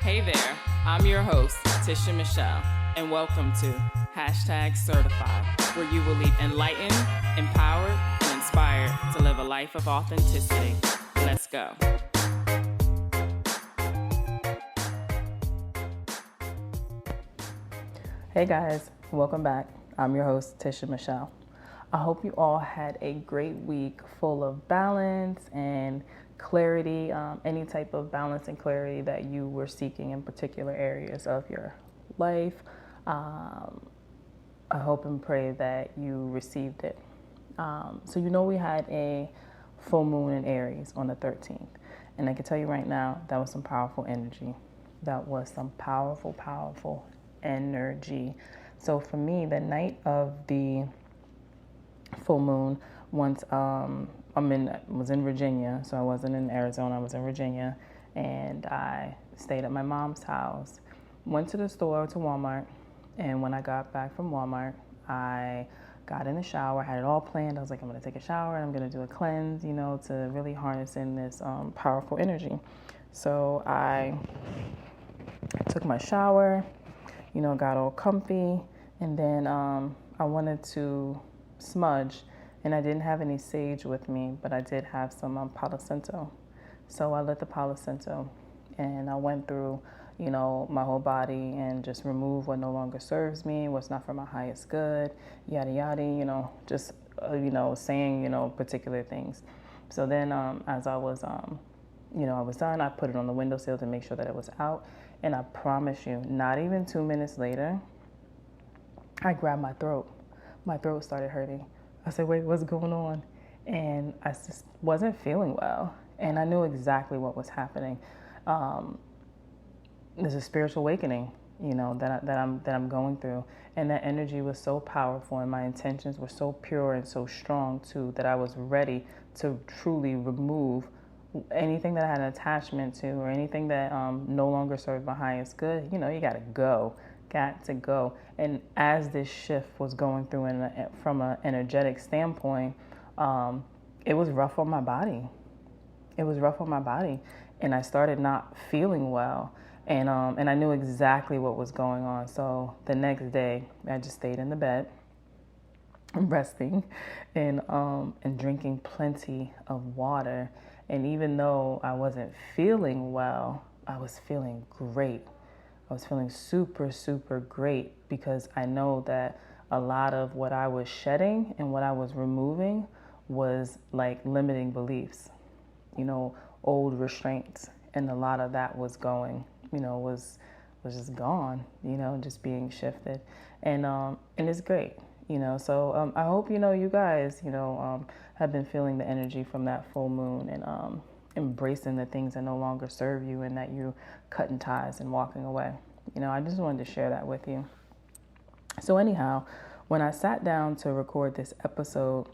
Hey there, I'm your host, Tisha Michelle, and welcome to #Certified, where you will leave enlightened, empowered, and inspired to live a life of authenticity. Let's go. Hey guys, welcome back. I'm your host, Tisha Michelle. I hope you all had a great week full of balance and clarity, any type of balance and clarity that you were seeking in particular areas of your life. I hope and pray that you received it. So we had a full moon in Aries on the 13th. And I can tell you right now, that was some powerful energy. That was some powerful, powerful energy. So for me, the night of the full moon, once was in Virginia, so I wasn't in Arizona, I was in Virginia, and I stayed at my mom's house, went to the store, to Walmart, and when I got back from Walmart, I got in the shower, had it all planned. I was like, I'm going to take a shower, and I'm going to do a cleanse, to really harness in this powerful energy. So I took my shower, got all comfy, and then I wanted to smudge, and I didn't have any sage with me, but I did have some Palo Santo. So I lit the Palo Santo, and I went through, my whole body and just removed what no longer serves me, what's not for my highest good, yada yada, just saying particular things. So then as I was I was done, I put it on the windowsill to make sure that it was out, and I promise you, not even 2 minutes later, I grabbed my throat. My throat started hurting. I said, wait, what's going on? And I just wasn't feeling well. And I knew exactly what was happening. There's a spiritual awakening, that I'm going through. And that energy was so powerful, and my intentions were so pure and so strong too, that I was ready to truly remove anything that I had an attachment to, or anything that no longer served my highest good. You gotta go. Got to go. And as this shift was going through from an energetic standpoint, it was rough on my body. It was rough on my body. And I started not feeling well. And I knew exactly what was going on. So the next day, I just stayed in the bed, resting, and drinking plenty of water. And even though I wasn't feeling well, I was feeling great. I was feeling super, super great, because I know that a lot of what I was shedding and what I was removing was like limiting beliefs, old restraints. And a lot of that was going, was just gone, just being shifted. And it's great, So I hope, you guys, have been feeling the energy from that full moon, and embracing the things that no longer serve you, and that you cutting ties and walking away. I just wanted to share that with you. So anyhow, when I sat down to record this episode,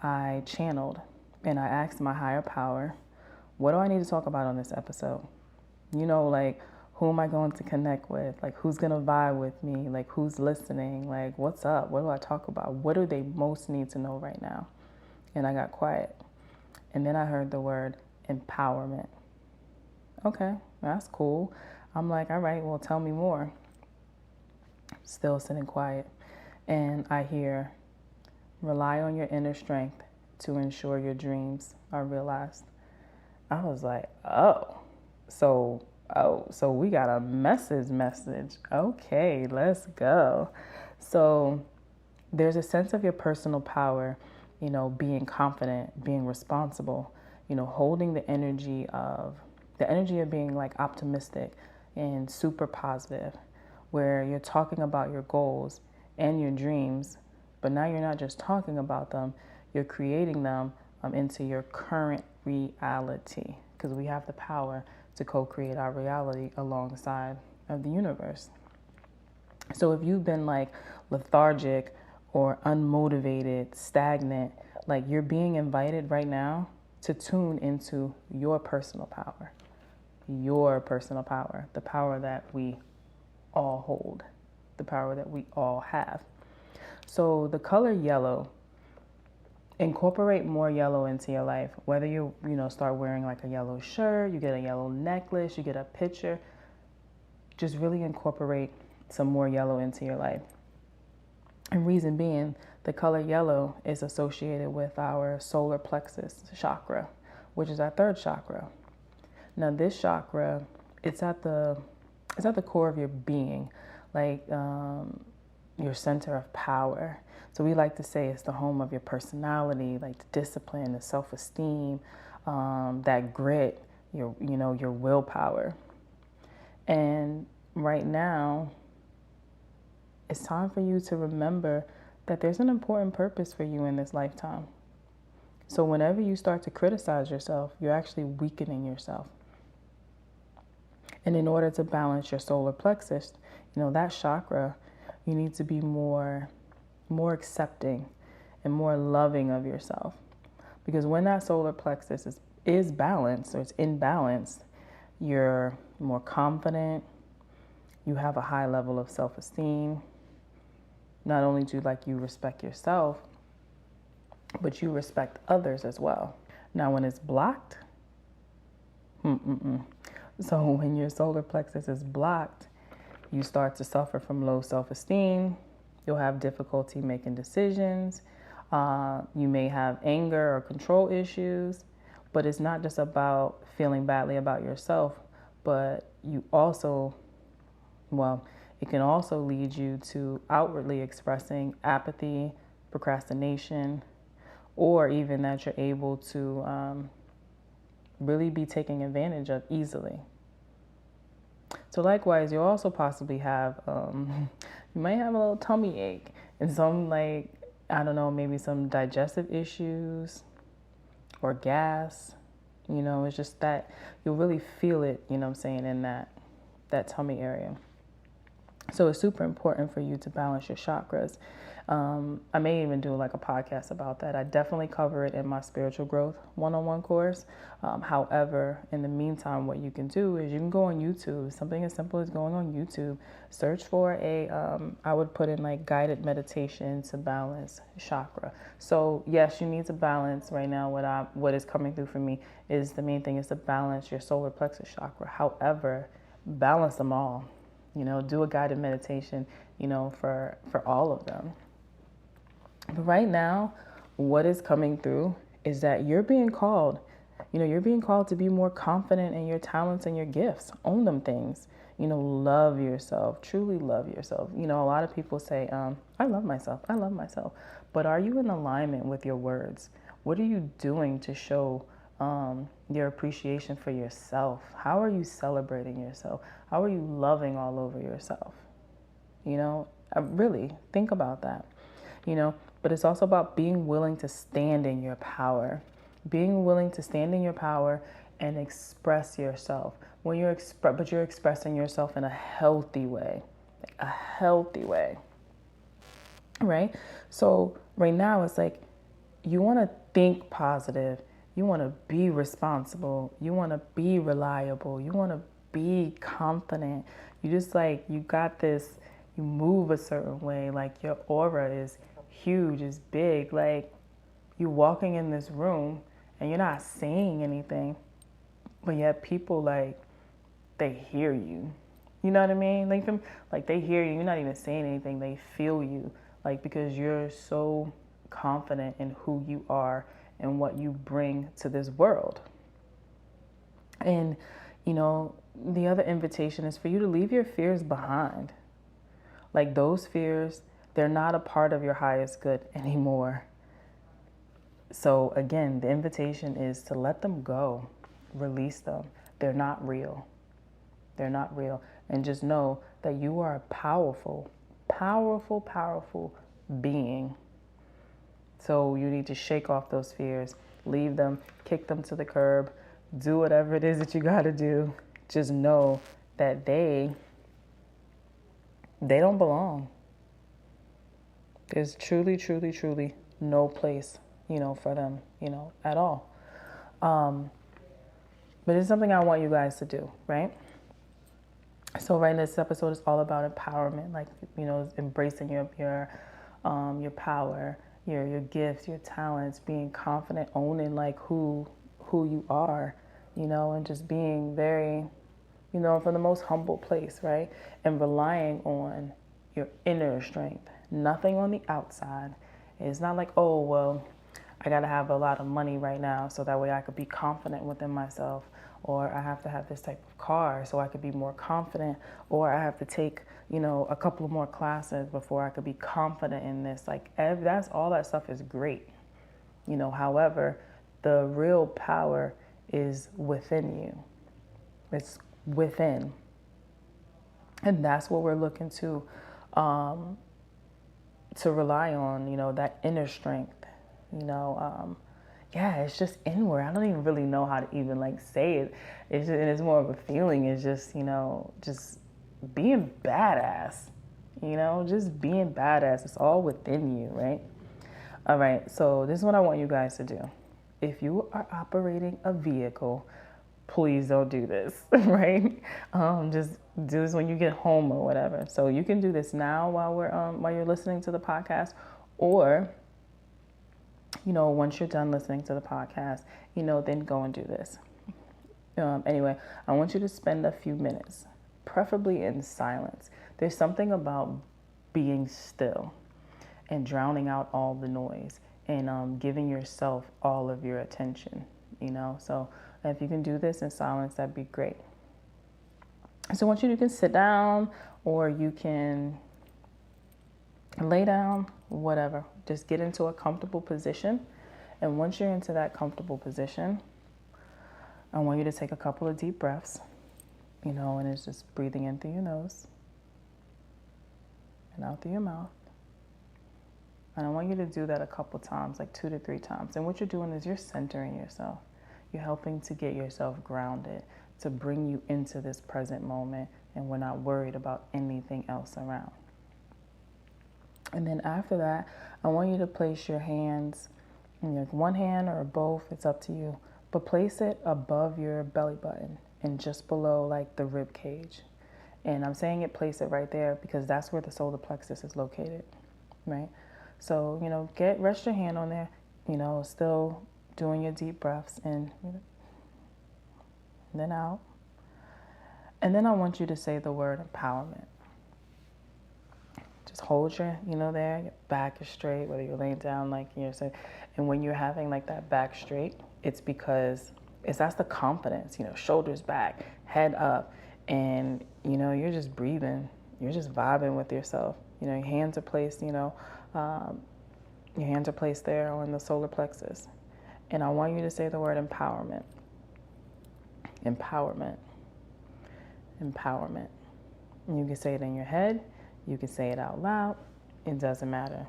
I channeled, and I asked my higher power, what do I need to talk about on this episode? Like, who am I going to connect with? Like, who's going to vibe with me? Like, who's listening? Like, what's up? What do I talk about? What do they most need to know right now? And I got quiet. And then I heard the word empowerment. Okay, that's cool. I'm like, all right, well, tell me more. Still sitting quiet. And I hear, rely on your inner strength to ensure your dreams are realized. I was like, so we got a message. Okay, let's go. So there's a sense of your personal power, being confident, being responsible, holding the energy of being like optimistic and super positive, where you're talking about your goals and your dreams, but now you're not just talking about them, you're creating them into your current reality, because we have the power to co-create our reality alongside of the universe. So if you've been like lethargic or unmotivated, stagnant, like, you're being invited right now to tune into your personal power, the power that we all hold, the power that we all have. So the color yellow, incorporate more yellow into your life. Whether you start wearing like a yellow shirt, you get a yellow necklace, you get a picture, just really incorporate some more yellow into your life. And reason being, the color yellow is associated with our solar plexus chakra, which is our third chakra. Now, this chakra, it's at the core of your being, like your center of power. So we like to say it's the home of your personality, like the discipline, the self-esteem, that grit, your willpower. And right now, it's time for you to remember that there's an important purpose for you in this lifetime. So whenever you start to criticize yourself, you're actually weakening yourself. And in order to balance your solar plexus, that chakra, you need to be more accepting and more loving of yourself. Because when that solar plexus is balanced, or it's in balance, you're more confident, you have a high level of self-esteem. Not only do you respect yourself, but you respect others as well. Now, when it's blocked, so when your solar plexus is blocked, you start to suffer from low self-esteem. You'll have difficulty making decisions. You may have anger or control issues, but it's not just about feeling badly about yourself, but you also, it can also lead you to outwardly expressing apathy, procrastination, or even that you're able to really be taken advantage of easily. So likewise, you'll also possibly have, you might have a little tummy ache and some maybe some digestive issues or gas. It's just that you'll really feel it, in that tummy area. So it's super important for you to balance your chakras. I may even do a podcast about that. I definitely cover it in my spiritual growth one-on-one course. However, in the meantime, what you can do is you can go on YouTube, something as simple as going on YouTube, search for I would put in guided meditation to balance chakra. So yes, you need to balance right now. What is coming through for me is the main thing is to balance your solar plexus chakra. However, balance them all. Do a guided meditation, for all of them. But right now, what is coming through is that you're being called. You're being called to be more confident in your talents and your gifts. Own them things. Love yourself. Truly love yourself. A lot of people say, I love myself. I love myself. But are you in alignment with your words? What are you doing to show your appreciation for yourself? How are you celebrating yourself? How are you loving all over yourself? Really think about that, but it's also about being willing to stand in your power, being willing to stand in your power and express yourself. But you're expressing yourself in a healthy way, right? So right now it's you want to think positive. You want to be responsible. You want to be reliable. You want to be confident. You just you got this, you move a certain way. Your aura is huge, is big. You walking in this room and you're not saying anything, but yet people they hear you. You know what I mean? They hear you. You're not even saying anything. They feel you. Because you're so confident in who you are and what you bring to this world. And, the other invitation is for you to leave your fears behind. Those fears, they're not a part of your highest good anymore. So again, the invitation is to let them go, release them. They're not real. They're not real. And just know that you are a powerful, powerful, powerful being. So you need to shake off those fears, leave them, kick them to the curb, do whatever it is that you got to do. Just know that they don't belong. There's truly, truly, truly no place, for them, at all. But it's something I want you guys to do, right? So right, this episode is all about empowerment, embracing your power, your gifts, your talents, being confident, owning who you are, and just being very, from the most humble place, right? And relying on your inner strength, nothing on the outside. It's not like, oh, well, I got to have a lot of money right now so that way I could be confident within myself, or I have to have this type of car so I could be more confident, or I have to take, a couple of more classes before I could be confident in this. Like, that's all that stuff is great. However, the real power is within you. It's within. And that's what we're looking to rely on, that inner strength. It's just inward. I don't even really know how to even say it. It's more of a feeling. It's just, just being badass. Just being badass. It's all within you, right? All right, so this is what I want you guys to do. If you are operating a vehicle, please don't do this, right? Just do this when you get home or whatever. So you can do this now while you're listening to the podcast, or once you're done listening to the podcast, then go and do this. Anyway, I want you to spend a few minutes, preferably in silence. There's something about being still and drowning out all the noise and giving yourself all of your attention, So if you can do this in silence, that'd be great. So I want you can sit down or you can lay down, whatever. Just get into a comfortable position. And once you're into that comfortable position, I want you to take a couple of deep breaths, and it's just breathing in through your nose and out through your mouth. And I want you to do that a couple times, like 2 to 3 times. And what you're doing is you're centering yourself. You're helping to get yourself grounded, to bring you into this present moment, and we're not worried about anything else around. And then after that, I want you to place your hands, one hand or both, it's up to you, but place it above your belly button and just below the rib cage. And I'm saying place it right there because that's where the solar plexus is located, right? So, rest your hand on there, still doing your deep breaths in, then out. And then I want you to say the word empowerment. Just hold your, there, your back is straight, whether you're laying down and when you're having that back straight, it's because that's the confidence, shoulders back, head up, and, you're just breathing, you're just vibing with yourself. Your hands are placed, your hands are placed there on the solar plexus. And I want you to say the word empowerment. Empowerment. Empowerment. And you can say it in your head. You can say it out loud. It doesn't matter.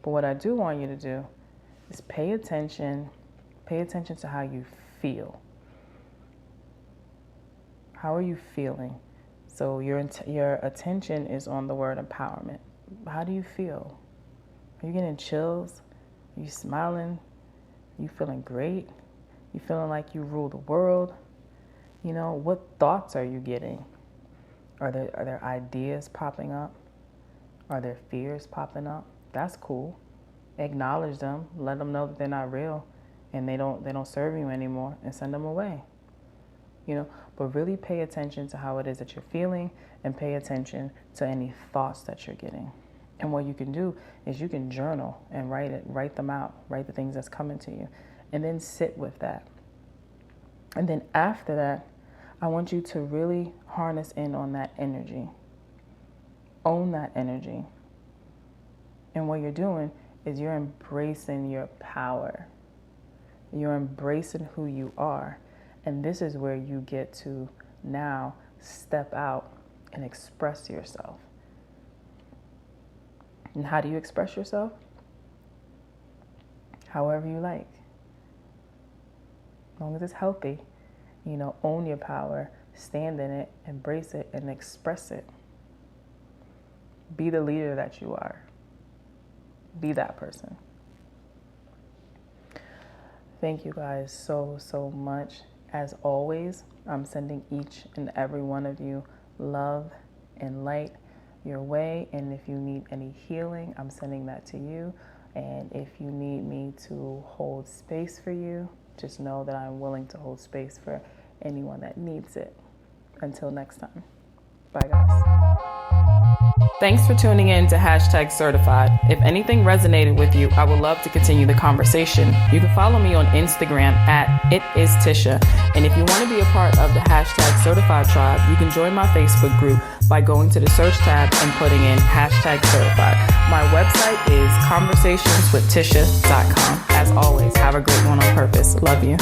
But what I do want you to do is pay attention to how you feel. How are you feeling? So your attention is on the word empowerment. How do you feel? Are you getting chills? Are you smiling? Are you feeling great? You feeling like you rule the world? What thoughts are you getting? Are there ideas popping up? Are there fears popping up? That's cool. Acknowledge them. Let them know that they're not real and they don't serve you anymore, and send them away. But really pay attention to how it is that you're feeling, and pay attention to any thoughts that you're getting. And what you can do is you can journal and write them out, write the things that's coming to you, and then sit with that. And then after that, I want you to really harness in on that energy. Own that energy. And what you're doing is you're embracing your power. You're embracing who you are. And this is where you get to now step out and express yourself. And how do you express yourself? However you like. As long as it's healthy, own your power, stand in it, embrace it, and express it. Be the leader that you are. Be that person. Thank you guys so much. As always, I'm sending each and every one of you love and light your way. And if you need any healing, I'm sending that to you. And if you need me to hold space for you, just know that I'm willing to hold space for anyone that needs it. Until next time. Bye, guys. Thanks for tuning in to #Certified. If anything resonated with you, I would love to continue the conversation. You can follow me on Instagram at @itistisha. And if you want to be a part of the #Certified tribe, you can join my Facebook group by going to the search tab and putting in #Certified. My website is conversationswithtisha.com. As always, have a great one on purpose. Love you.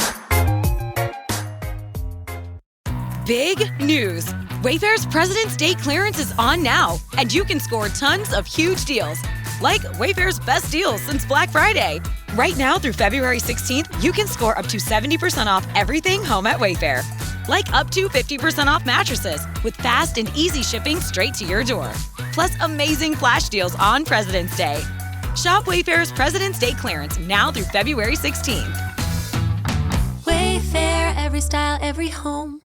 Big news! Wayfair's President's Day clearance is on now, and you can score tons of huge deals, like Wayfair's best deals since Black Friday. Right now through February 16th, you can score up to 70% off everything home at Wayfair, like up to 50% off mattresses with fast and easy shipping straight to your door. Plus amazing flash deals on President's Day. Shop Wayfair's President's Day clearance now through February 16th. Wayfair, every style, every home.